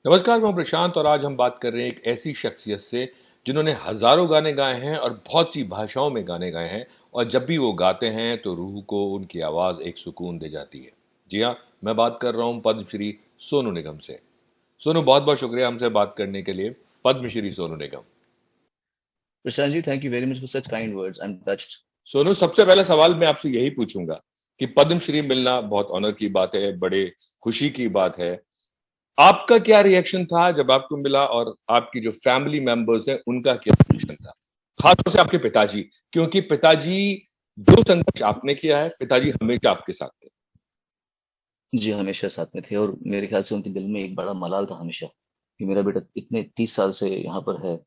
नमस्कार, मैं प्रशांत और आज हम बात कर रहे हैं एक ऐसी शख्सियत से जिन्होंने हज़ारों गाने गाए हैं और बहुत सी भाषाओं में गाने गाए हैं और जब भी वो गाते हैं तो रूह को उनकी आवाज़ एक सुकून दे जाती है। जी हाँ, मैं बात कर रहा हूँ पद्मश्री सोनू निगम से। सोनू, बहुत-बहुत शुक्रिया हमसे बात करने के लिए। Padmashri Sonu Nigam. Prashant ji, thank you very much for such kind words. I'm touched. Sonu, सबसे पहला सवाल मैं आपसे यही पूछूंगा कि पद्मश्री मिलना बहुत ऑनर की बात है, बड़े खुशी की बात है। आपका क्या रिएक्शन था जब आपको मिला और आपकी जो फैमिली मेंबर्स हैं उनका क्या रिएक्शन था? खासतौर से आपके पिताजी, क्योंकि पिताजी जो संघर्ष आपने किया है, पिताजी हमेशा आपके साथ थे। जी हमेशा साथ में थे और मेरे ख्याल से उनके दिल में एक बड़ा मलाल था हमेशा कि मेरा बेटा इतने 30 साल से यहाँ पर है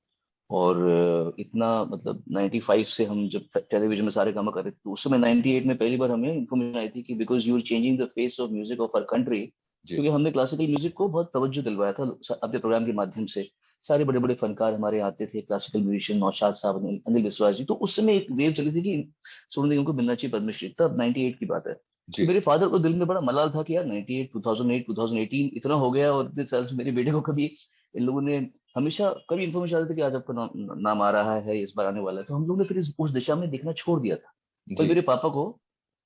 और इतना मतलब 95 से हम जब टेलीविजन में सारे काम कर रहे थे तो उस समय 98 में पहली बार हमें इन्फॉर्मेशन आई थी कि because you are changing the face of music of our country, जी। क्योंकि हमने क्लासिकल म्यूजिक को बहुत तवज्जो दिलवाया था अपने प्रोग्राम के माध्यम से। सारे बड़े बड़े फनकार हमारे यहाँ आते थे, क्लासिकल म्यूजिशियन नौशाद साहब, अनिल विश्वास जी। तो उस समय एक वेव चली थी कि सोनू निगम को मिलना चाहिए पद्मश्री, तब 98 की बात है। तो जी। मेरे फादर को दिल में बड़ा मलाल था कि यार 98 2008 2018 इतना हो गया और इतने साल से मेरे बेटे को कभी इन लोगों ने हमेशा कभी इन्फॉर्मेशन आती थी कि आज आपका नाम आ रहा है, इस बार आने वाला है, तो हम लोग ने फिर उस दिशा में देखना छोड़ दिया था। पर जी। मेरे पापा को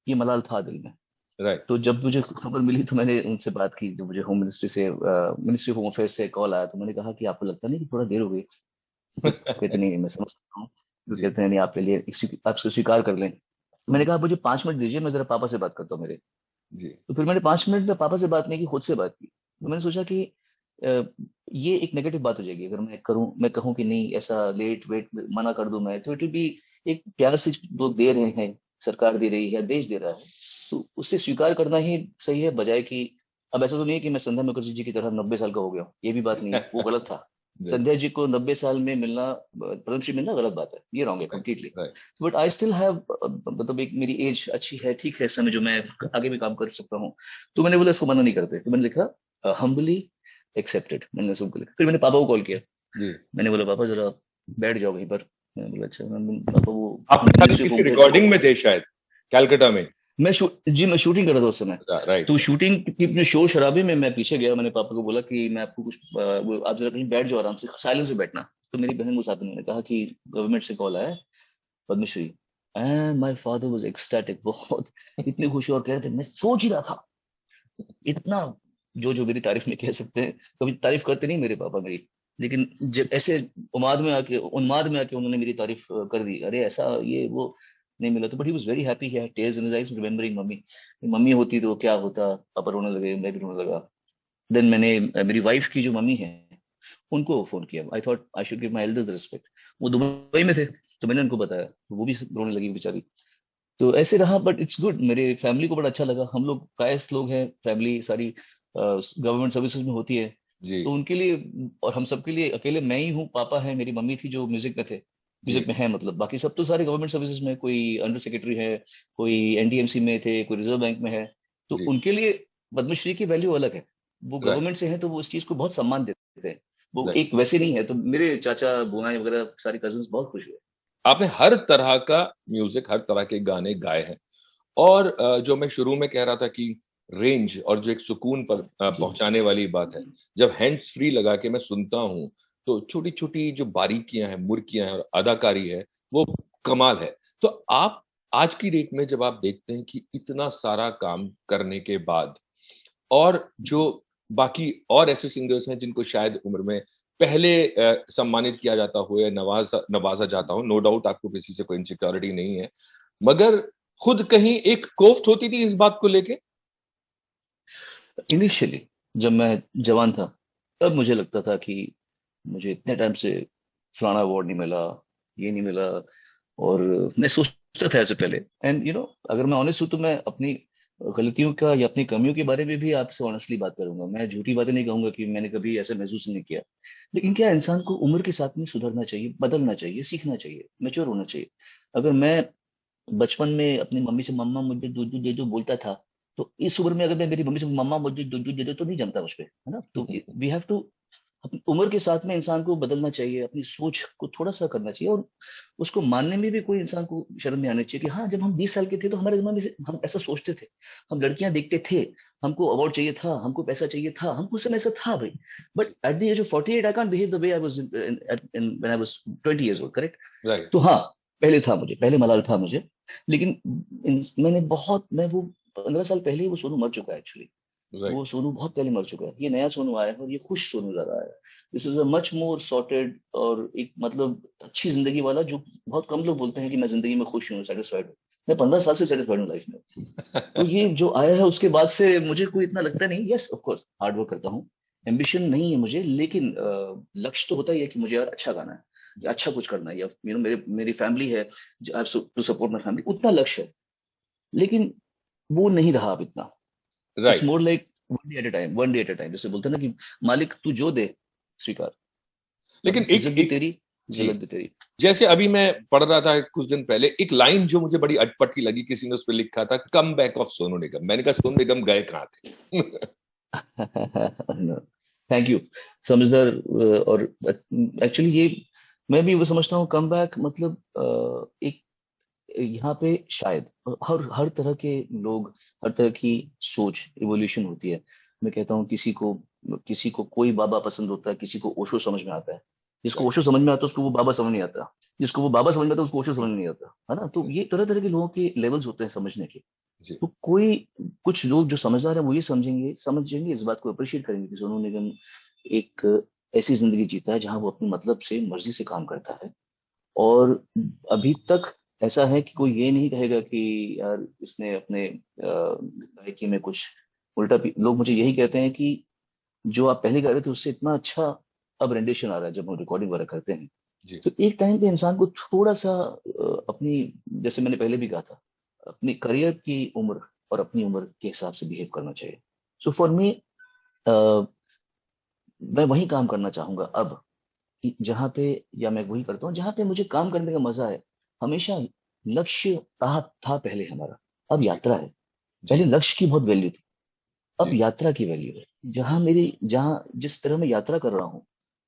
ये मलाल था दिल में। राइट। तो जब मुझे खबर मिली तो मैंने उनसे बात की, जो मुझे होम मिनिस्ट्री से मिनिस्ट्री ऑफ होम अफेयर्स से कॉल आया, तो मैंने कहा कि आपको लगता नहीं कि थोड़ा देर हो गई? तो कहते नहीं, मैं समझ सकता हूँ। तो जी। कहते हैं नहीं, आप पहले आप इसको स्वीकार कर लें। मैंने कहा मुझे 5 मिनट दीजिए, मैं जरा पापा से बात करता हूँ मेरे। जी। तो फिर मैंने 5 मिनट में पापा से बात नहीं की, खुद से बात की। तो मैंने सोचा कि अ, ये एक नेगेटिव बात हो जाएगी अगर मैं कहूँ कि नहीं, ऐसा लेट वेट मना कर दूं मैं, तो इट विल बी एक प्यार से लोग दे रहे हैं, सरकार दे रही है, देश दे रहा है, तो उससे स्वीकार करना ही सही है, बजाय कि अब ऐसा तो नहीं है कि मैं संध्या मुखर्जी जी की तरह 90 साल का हो गया हूँ, ये भी बात नहीं है, वो गलत था। जी। संध्या जी को 90 साल में मिलना, पद्मश्री मिलना गलत बात है, ये रॉन्ग है right. Completely. Right. But I still have, मतलब एक मेरी एज अच्छी है, ठीक है, इस समय जो मैं आगे भी काम कर सकता हूँ। तो मैंने बोला इसको मना नहीं करते, तो मैंने लिखा हम्बली एक्सेप्टेड, मैंने उसको लिखा। फिर मैंने पापा को कॉल किया। जी। मैंने बोला पापा जरा बैठ जाओ वहीं पर। मैंने बोला अच्छा पापा, वो आप पिताजी मिनिस्ट्री ऑफ किसी होम अफेयर्स। रिकॉर्डिंग में थे शायद, कलकत्ता में। मैं शूटिंग कर रहा था उस समय। राइट। तो शूटिंग की अपने शोर शराबे में मैं पीछे गया, मैंने पापा को बोला कि मैं आपको कुछ आप जरा कहीं बैठ जाओ, आराम से साइलेंस में बैठना। तो मेरी बहन को साथ में ने कहा कि गवर्नमेंट से कॉल आया है, Padma Shri. And my father was ecstatic, बहुत इतने खुश और कह रहे थे, मैं सोच ही रहा था इतना, जो जो मेरी तारीफ में कह सकते हैं। कभी तारीफ करते नहीं मेरे पापा मेरी, लेकिन जब ऐसे उन्माद में आके उन्होंने मेरी तारीफ कर दी, अरे ऐसा ये वो नहीं मिला। तो but he was very happy, he had tears in his eyes remembering mummy. Mummy होती तो क्या होता, पापा रोने लगे, मैं भी रोने लगा। देन मैंने मेरी वाइफ की जो मम्मी है उनको फोन किया, I thought I should give my elders respect. वो दुबई में थे, तो मैंने उनको बताया, तो वो भी रोने लगी बेचारी। तो ऐसे रहा, बट इट्स गुड, मेरे फैमिली को बड़ा अच्छा लगा। हम लोग कायस्थ लोग हैं, फैमिली सारी गवर्नमेंट सर्विसेज में होती है। जी। तो उनके लिए और हम सबके लिए अकेले मैं ही हूँ, पापा है, मेरी मम्मी थी जो म्यूजिक में थे, जी। म्यूजिक में है, मतलब बाकी सब तो सारे गवर्नमेंट सर्विसेज में, कोई अंडर सेक्रेटरी है, कोई एनडीएमसी में थे, कोई रिजर्व बैंक में है। तो जी। उनके लिए पद्मश्री की वैल्यू अलग है। वो राइट। गवर्नमेंट से है तो वो इस चीज को बहुत सम्मान देते हैं। वो राइट। एक वैसे नहीं है। तो मेरे चाचा बुआएं वगैरह सारे कजिन्स बहुत खुश हुए। आपने हर तरह का म्यूजिक, हर तरह के गाने गाए हैं और जो मैं शुरू में कह रहा था कि रेंज और जो एक सुकून पर जी पहुंचाने वाली बात है, जब हैंड्स फ्री लगा के मैं सुनता हूँ तो छोटी छोटी जो बारीकियां हैं, मुर्कियां हैं और अदाकारी है, वो कमाल है। तो आप आज की डेट में जब आप देखते हैं कि इतना सारा काम करने के बाद और जो बाकी और ऐसे सिंगर्स हैं जिनको शायद उम्र में पहले सम्मानित किया जाता हो या नवाज़ा नवाज़ा जाता हो, नो डाउट आपको किसी से कोई इनसिक्योरिटी नहीं है। मगर खुद कहीं एक कोफ्त होती थी इस बात को लेके? इनिशियली जब मैं जवान था तब मुझे लगता था कि मुझे इतने टाइम से फलाना अवार्ड नहीं मिला, ये नहीं मिला। और मैं सोचता था ऐसे पहले। एंड अगर मैं ऑनेस्ट हूँ तो मैं अपनी गलतियों का या अपनी कमियों के बारे में भी आपसे ऑनेस्टली बात करूंगा। मैं झूठी बातें नहीं कहूंगा कि मैंने कभी ऐसा महसूस नहीं किया। लेकिन क्या इंसान को उम्र के साथ में सुधरना चाहिए, बदलना चाहिए, सीखना चाहिए, मैच्योर होना चाहिए। अगर मैं बचपन में अपनी मम्मी से मम्मा मुझे दूध दूध दे दो बोलता था, तो इस उम्र में अगर मैं मेरी मम्मी से मम्मा मुझे दूध दूध दे दो तो नहीं जमता मुझ पे, है ना? तो वी हैव टू अपनी उम्र के साथ में इंसान को बदलना चाहिए, अपनी सोच को थोड़ा सा करना चाहिए, और उसको मानने में भी कोई इंसान को शर्म नहीं आनी चाहिए कि हाँ, जब हम 20 साल के थे तो हमारे दिमाग में हम ऐसा सोचते थे, हम लड़कियां देखते थे, हमको अवार्ड चाहिए था, हमको पैसा चाहिए था, हमको उस समय ऐसा था भाई। But at the age of 48 I can't behave the way I was when I was 20 years old, correct? Right. तो हाँ, पहले था मुझे, पहले मलाल था मुझे, लेकिन मैं वो 15 साल पहले ही वो सोनू मर चुका है एक्चुअली। राइट। वो सोनू बहुत पहले मर चुका है, ये नया सोनू आया है और ये खुश सोनू ज्यादा आया है। This is a much more sorted और एक मतलब अच्छी जिंदगी वाला, जो बहुत कम लोग बोलते हैं कि मैं जिंदगी में खुश हूँ, सेटिस्फाइड हूँ। मैं 15 साल से सेटिस्फाइड हूँ लाइफ में। तो ये जो आया है उसके बाद से मुझे कोई इतना लगता नहीं। Yes of course hard work करता हूँ, एम्बिशन नहीं है मुझे, लेकिन लक्ष्य तो होता ही है कि मुझे यार अच्छा गाना है, या अच्छा कुछ करना है, या मेरी फैमिली है, टू सपोर्ट माई फैमिली, उतना लक्ष्य है। लेकिन वो नहीं रहा अब इतना। It's right. More like one day at a time, one day at a time, जैसे बोलते हैं ना कि मालिक तू जो दे स्वीकार, लेकिन अब एक इज्जत भी एक तेरी, जी, जलत भी तेरी। जैसे अभी मैं पढ़ रहा था कुछ दिन पहले, एक लाइन जो मुझे बड़ी अटपटी लगी, किसी ने उस पे लिखा था, come back of Sonu Nigam. मैंने कहा सोनू निगम गए कहाँ थे? थैंक यू, समझदार। और एक्चुअली ये मैं भी वो समझता हूँ, कम बैक मतलब एक यहाँ पे शायद हर हर तरह के लोग, हर तरह की सोच इवोल्यूशन होती है। मैं कहता हूँ किसी को कोई बाबा पसंद होता है, किसी को ओशो समझ में आता है, जिसको राइट। ओशो समझ में आता है उसको वो बाबा समझ नहीं आता, जिसको वो बाबा समझ में आता है उसको ओशो समझ नहीं आता, है ना? तो ये तरह तरह के लोगों के लेवल्स होते हैं समझने के। जी। तो कोई कुछ लोग जो समझदार है वो ये समझेंगे इस बात को अप्रिशिएट करेंगे कि सोनू निगम एक ऐसी जिंदगी जीता है जहां वो अपनी मतलब से, मर्जी से काम करता है। और अभी तक ऐसा है कि कोई ये नहीं कहेगा कि यार इसने अपने गायकी में कुछ उल्टा लोग मुझे यही कहते हैं कि जो आप पहले कर रहे थे उससे इतना अच्छा अब रेंडिशन आ रहा है जब हम रिकॉर्डिंग वगैरह करते हैं। जी। तो एक टाइम पे इंसान को थोड़ा सा अपनी, जैसे मैंने पहले भी कहा था, अपनी करियर की उम्र और अपनी उम्र के हिसाब से बिहेव करना चाहिए। सो फॉर मी, मैं वही काम करना चाहूंगा अब, कि जहाँ पे, या मैं वही करता हूँ जहाँ पे मुझे काम करने का मजा है। हमेशा लक्ष्य था पहले हमारा, अब जी। यात्रा है। जी। पहले लक्ष्य की बहुत वैल्यू थी, अब जी। यात्रा की वैल्यू है। जहाँ जिस तरह मैं यात्रा कर रहा हूँ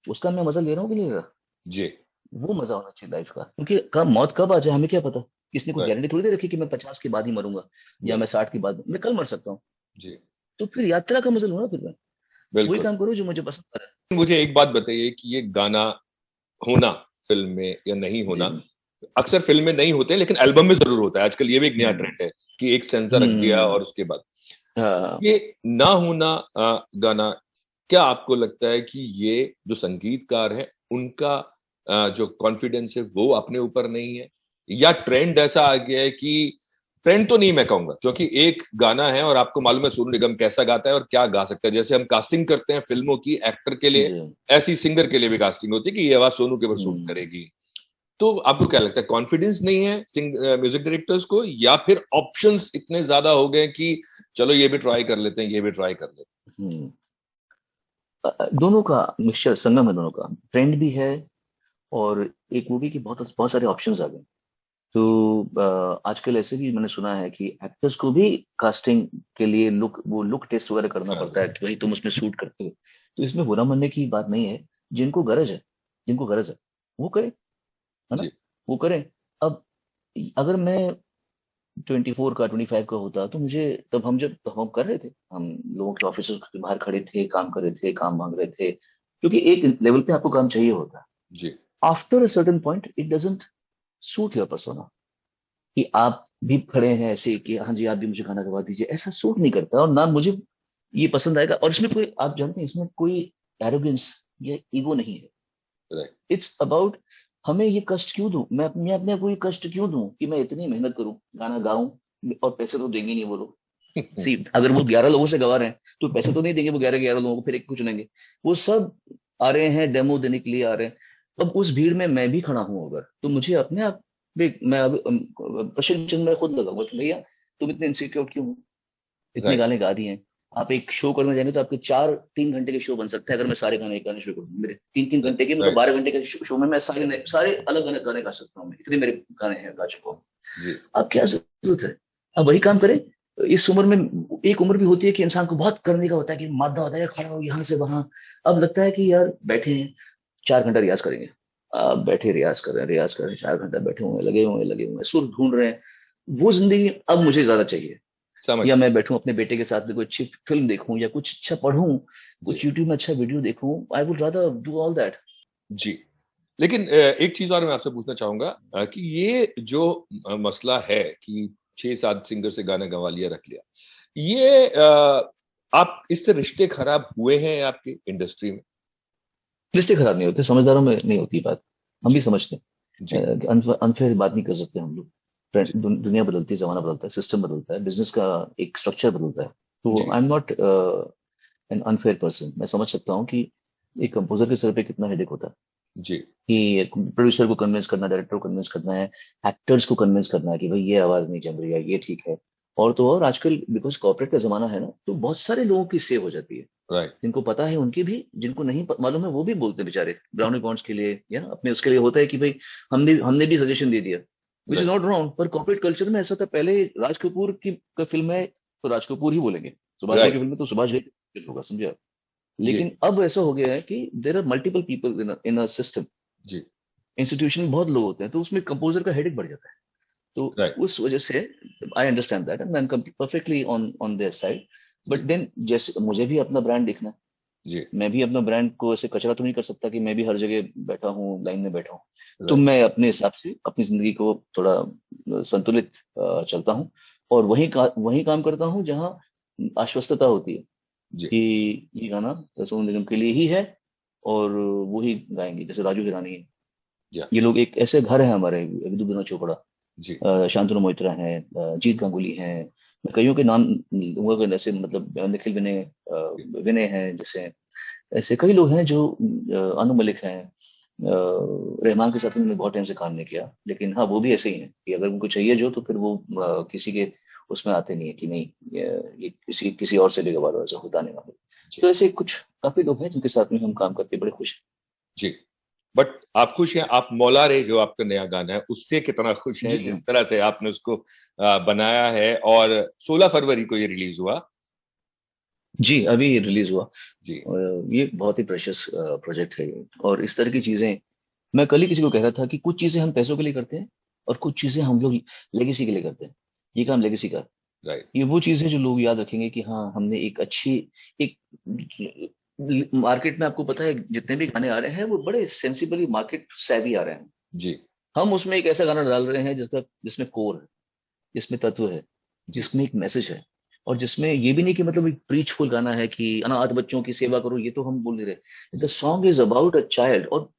उसका मैं मजा ले रहा हूँ कि नहीं ले रहा, जी। वो मजा होना चाहिए लाइफ का। क्योंकि मौत कब आ जाए हमें क्या पता, किसने कोई राइट। गारंटी थोड़ी दे रखी कि मैं 50 के बाद ही मरूंगा, या मैं बिल्कुल। 60 के बाद, मैं कल मर सकता हूँ। जी। तो फिर यात्रा का मजा लो ना, फिर मैं वही बिल्कुल। काम करूँ जो मुझे पसंद है। मुझे एक बात बताइए कि ये गाना होना फिल्म में या नहीं जी। होना, अक्सर फिल्म में नहीं होते लेकिन एल्बम में जरूर होता है। आजकल ये भी एक नया हम्म। ट्रेंड है कि एक स्टेंजा रख दिया हम्म। और उसके बाद हाँ। ये ना होना गाना, क्या आपको लगता है कि ये जो संगीतकार है उनका जो कॉन्फिडेंस है वो अपने ऊपर नहीं है, या ट्रेंड ऐसा आ गया है कि, ट्रेंड तो नहीं मैं कहूंगा क्योंकि एक गाना है और आपको मालूम है सोनू निगम कैसा गाता है और क्या गा सकता है। जैसे हम कास्टिंग करते हैं फिल्मों की एक्टर के लिए, जी। ऐसी सिंगर के लिए भी कास्टिंग होती है कि ये आवाज सोनू के ऊपर सूट हम्म। करेगी। तो आपको क्या लगता है, कॉन्फिडेंस नहीं है म्यूजिक डायरेक्टर्स को, या फिर ऑप्शंस इतने ज्यादा हो गए कि चलो ये भी ट्राई कर लेते हैं, ये भी ट्राई कर लेते हम्म। दोनों का मिक्सचर, संगम है दोनों का, ट्रेंड भी है और एक वो भी कि बहुत बहुत सारे ऑप्शंस आ गए। तो आजकल ऐसे भी मैंने सुना है कि एक्टर्स को भी कास्टिंग के लिए लुक टेस्ट वगैरह करना हैं? हाँ। पड़ता है कि भाई तुम उसमें सूट करते हो। तो इसमें बुरा मानने की बात नहीं है, जिनको गरज है, जिनको गरज है वो करें, है ना? जी। वो करें। अब अगर मैं 24 का 25 का होता तो मुझे, तब हम कर रहे थे, हम लोगों के ऑफिस के बाहर खड़े थे, काम कर रहे थे, काम मांग रहे थे, क्योंकि एक लेवल पे आपको काम चाहिए होता है। जी। After a certain point it doesn't suit your persona, कि आप भी खड़े हैं ऐसे कि हाँ जी आप भी मुझे खाना खवा दीजिए, ऐसा सूट नहीं करता और ना मुझे ये पसंद आएगा। और इसमें कोई, आप जानते हैं इसमें कोई एरोगेंस या ईगो नहीं है। राइट। इट्स अबाउट, हमें ये कष्ट क्यों दूं, मैं अपने आप को ये कष्ट क्यों दूं कि मैं इतनी मेहनत करूं, गाना गाऊं, और पैसे तो देंगे नहीं वो लोग। सी, अगर वो 11 लोगों से गवा रहे हैं तो पैसे तो नहीं देंगे वो 11 लोगों को, फिर एक को चुनेंगे। वो सब आ रहे हैं डेमो देने के लिए आ रहे हैं। अब उस भीड़ में मैं भी खड़ा हूं अगर, तो मुझे अपने आप मैं अब प्रश्न चिन्ह में खुद लगाऊंगा कि भैया तुम इतने इनसिक्योर क्यों हो, इतने राइट। गाने गा दिए हैं। आप एक शो करने जाएंगे तो आपके 4-3 घंटे के शो बन सकते हैं, अगर मैं सारे गाने गाने शुरू करूँ, मेरे 3-3 घंटे के, मतलब राइट। 12 घंटे के शो में मैं सारे सारे अलग अलग गाने गा सकता हूँ, मैं इतने मेरे गाने हैं गा चुका हूँ। जी। अब क्या जरूरत है, अब वही काम करें इस उम्र में एक उम्र भी होती है कि इंसान को बहुत करने का होता है, कि मादा होता है, खड़ा हो यहाँ से वहां। अब लगता है कि यार बैठे हैं, 4 घंटा रियाज करेंगे। अब बैठे रियाज कर रहे हैं, रियाज कर रहे हैं, 4 घंटा बैठे हुए हैं, लगे हुए हैं, सुर ढूंढ रहे हैं। वो जिंदगी अब मुझे ज्यादा चाहिए। समझ। या मैं बैठूं अपने बेटे के साथ में कोई अच्छी फिल्म देखूं, या कुछ अच्छा पढ़ूं, जी। कुछ यूट्यूब में अच्छा वीडियो देखूं। I would rather do all that. जी। लेकिन एक चीज और मैं आपसे पूछना चाहूंगा कि ये जो मसला है कि 6-7 सिंगर से गाना गवा लिया, रख लिया, ये आप इससे रिश्ते खराब हुए हैं आपके इंडस्ट्री में? रिश्ते खराब नहीं होते, समझदारों में नहीं होती बात। हम भी जी। समझते जी। हैं कि अनफेयर बात नहीं कर सकते हम लोग। जी। दुनिया बदलती है, जमाना बदलता है, सिस्टम बदलता है, बिजनेस का एक स्ट्रक्चर बदलता है। तो जी। I am not an unfair person. मैं समझ सकता हूँ कि एक कंपोजर के सर पे कितना हेडेक होता है, जी। कि प्रोड्यूसर को कन्विंस करना, डायरेक्टर को कन्विंस करना है, एक्टर्स को कन्विंस करना है कि भाई ये आवाज नहीं जम रही है, ये ठीक है। और तो और आजकल बिकॉज कॉर्पोरेट का जमाना है ना, तो बहुत सारे लोगों की सेव हो जाती है। राइट। जिनको पता है उनकी भी, जिनको नहीं मालूम है वो भी बोलते हैं बेचारे, ब्राउनी पॉइंट्स के लिए या अपने उसके लिए होता है कि भाई हमने भी सजेशन दे दिया, which is right. Not wrong. पर कॉर्पोरेट कल्चर में ऐसा था, पहले राज कपूर की फिल्म है तो राज कपूर ही बोलेंगे, सुभाष घई की राइट। फिल्म है तो सुभाष घई होगा, समझे आप। जी। लेकिन अब ऐसा हो गया है कि there are multiple people in a system. जी। इंस्टीट्यूशन में बहुत लोग होते हैं, तो उसमें कंपोजर का हेडेक बढ़ जाता है। तो राइट। उस वजह से I understand that and I am perfectly on on their side. But जी। देन जैसे मुझे भी अपना ब्रांड देखना है, जी। मैं भी अपना ब्रांड को ऐसे कचरा तो नहीं कर सकता कि मैं भी हर जगह बैठा हूँ, लाइन में बैठा हूँ। तो राइट। मैं अपने हिसाब से अपनी जिंदगी को थोड़ा संतुलित चलता हूँ। और वही काम करता हूँ जहाँ आश्वस्तता होती है जी। कि ये गाना सोनू निगम के लिए ही है, और वो ही गाएंगे। जैसे राजू हिरानी है, या। ये लोग एक ऐसे घर है हमारे, विदु विनोद चोपड़ा, जी। शांतनु मोहित्रा हैं, जीत गांगुली हैं। मैं कईयों के नाम लूंगा, जैसे मतलब निखिल विनय, जी। विनय हैं जैसे। ऐसे कई लोग हैं जो अनु मलिक हैं। रहमान के साथ मैंने बहुत टाइम से काम नहीं किया, लेकिन हाँ वो भी ऐसे ही हैं कि अगर उनको चाहिए जो, तो फिर वो किसी के उसमें आते नहीं है कि नहीं ये किसी किसी और से भी गवा लो, ऐसा होता नहीं वहाँ पे। जी। तो ऐसे कुछ काफी लोग हैं जिनके साथ में हम काम करके बड़े खुश जी। बट आप खुश हैं? आप मौला रे जो आपका नया गाना है उससे कितना खुश हैं। हैं, जी जिस तरह से आपने उसको बनाया है? और 16 फरवरी को ये रिलीज हुआ। जी, अभी रिलीज हुआ। जी। ये बहुत ही प्रेशियस प्रोजेक्ट है ये। और इस तरह की चीजें, मैं कल ही किसी को कह रहा था कि कुछ चीजें हम पैसों के लिए करते हैं, और कुछ चीजें हम लोग लेगेसी के लिए करते हैं। ये काम लेगेसी का है। राइट। ये वो चीज है जो लोग याद रखेंगे कि हाँ हमने एक अच्छी, एक मार्केट में, आपको पता है जितने भी गाने आ रहे हैं वो बड़े सेंसिबली मार्केट सेवी आ रहे हैं। जी। हम उसमें एक ऐसा गाना डाल रहे हैं जिसमें कोर है, जिसमें तत्व है, जी। जिसमें एक मैसेज है, और जिसमें ये भी नहीं कि मतलब एक प्रीचफुल गाना है कि अनाथ बच्चों की सेवा करो, ये तो हम बोल नहीं रहे। द जी। Song is about a child. और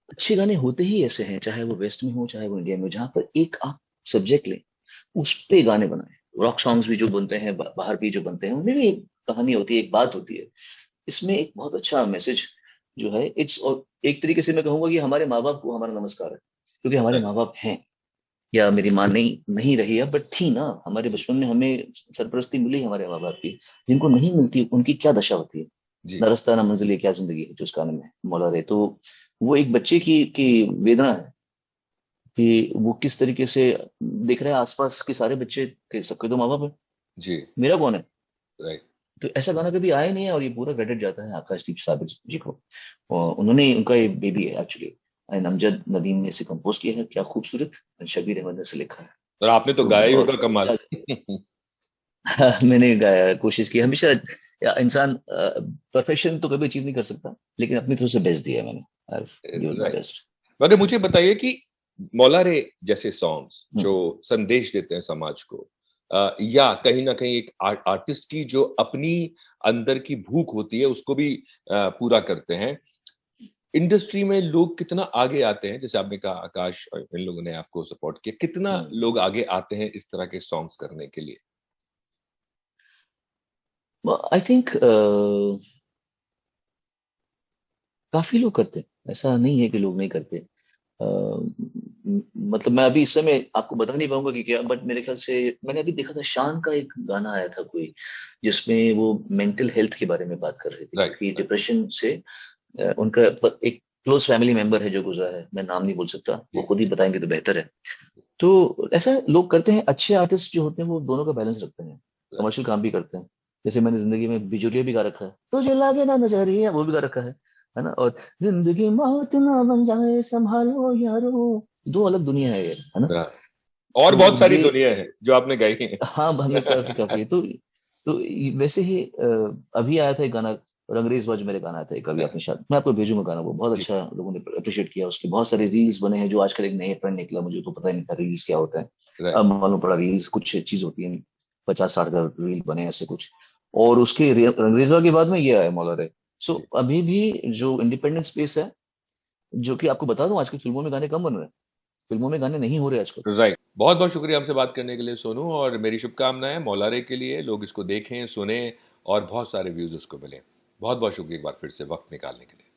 अच्छे गाने होते ही ऐसे हैं, चाहे वो वेस्ट में हो चाहे वो इंडिया में हो, जहाँ पर एक आप सब्जेक्ट लें, उस पे गाने बनाए। रॉक सॉन्ग्स भी जो बनते हैं, बाहर भी जो बनते हैं, उनमें भी एक कहानी होती है, एक बात होती है। इसमें एक बहुत अच्छा मैसेज जो है इट्स, और एक तरीके से मैं कहूंगा कि हमारे माँ बाप को हमारा नमस्कार है, क्योंकि हमारे राइट। माँ बाप हैं। या मेरी माँ नहीं नहीं रही है, बट थी ना, हमारे बचपन में हमें सरपरस्ती मिली हमारे माँ बाप की। जिनको नहीं मिलती उनकी क्या दशा होती है। जी। न रास्ता न मंजिल, ये क्या जिंदगी है, जो उस गाने में है, मौला रे। तो वो एक बच्चे की वेदना है कि वो किस तरीके से देख रहे हैं आसपास के सारे बच्चे के, सबके तो माँ बाप है, जी। मेरा कौन है। राइट। तो ऐसा गाना कभी आया ही नहीं है, और ये पूरा क्रेडिट जाता है आकाशदीप साबिर जी को। और उन्होंने, उनका ये बेबी है एक्चुअली, अमजद नदीम ने इसे कंपोज किया है। क्या खूबसूरत, शबीर अहमद ने इसे लिखा है। और आपने तो तो गाया ही और होगा कमाल। मैंने गाया, कोशिश की हमेशा। या इंसान परफेक्शन तो कभी अचीव नहीं कर सकता, लेकिन अपनी तरफ से बेस्ट दिया है मैंने। I given my right. Best. मगर मुझे बताइए कि मौला रे जैसे सॉन्ग्स जो संदेश देते हैं समाज को, या कहीं ना कहीं एक आर्टिस्ट की जो अपनी अंदर की भूख होती है उसको भी पूरा करते हैं, इंडस्ट्री में लोग कितना आगे आते हैं? जैसे आपने कहा आकाश और इन लोगों ने आपको सपोर्ट किया, कितना लोग आगे आते हैं इस तरह के सॉन्ग्स करने के लिए? आई थिंक काफी लोग करते हैं, ऐसा नहीं है कि लोग नहीं करते। मतलब मैं अभी इस समय आपको बता नहीं पाऊंगा कि क्या, बट मेरे ख्याल से मैंने अभी देखा था, शान का एक गाना आया था कोई, जिसमें वो मेंटल हेल्थ के बारे में बात कर रहे थे, राइट। क्योंकि डिप्रेशन से उनका एक क्लोज फैमिली मेंबर है जो गुजरा है। मैं नाम नहीं बोल सकता, वो जी। खुद ही जी। बताएंगे तो बेहतर है। तो ऐसा लोग करते हैं। अच्छे आर्टिस्ट जो होते हैं वो दोनों का बैलेंस रखते हैं। कमर्शियल काम भी करते हैं। जैसे मैंने जिंदगी में बिजुलिया भी गा रखा है, तुझे लागे ना नजरिया, वो भी गा रखा है ना। और जिंदगी मौत ना बन जाए संभालो यारो, दो अलग दुनिया है ये, है ना। हाँ, और बहुत तो सारी ये, दुनिया है जो आपने गाई है। हाँ हमने काफी काफी है। तो वैसे ही अभी आया था एक गाना, रंगरेज बाज मेरे गाना आया था एक, अभी आपने शायद, मैं आपको भेजूंगा गाना, वो बहुत जी, अच्छा लोगों ने अप्रिशिएट किया। उसके बहुत सारे रील्स बने हैं, जो आजकल एक नए ट्रेंड निकला, मुझे तो पता ही नहीं था रील्स क्या होता है। राइट। अब मालूम पड़ा रील्स कुछ चीज होती है, 50-60 हजार रील बने ऐसे कुछ। और उसके रंगरेजवा के बाद में ये आया मौला रे। सो जी, अभी भी जो इंडिपेंडेंट स्पेस है, जो कि आपको बता दूं आजकल फिल्मों में गाने कम बन रहे हैं, फिल्मों में गाने नहीं हो रहे आजकल। राइट। बहुत बहुत शुक्रिया हमसे बात करने के लिए सोनू, और मेरी शुभकामनाएं मौलारे के लिए, लोग इसको देखें सुने और बहुत सारे व्यूज उसको मिले। बहुत बहुत शुक्रिया एक बार फिर से वक्त निकालने के लिए।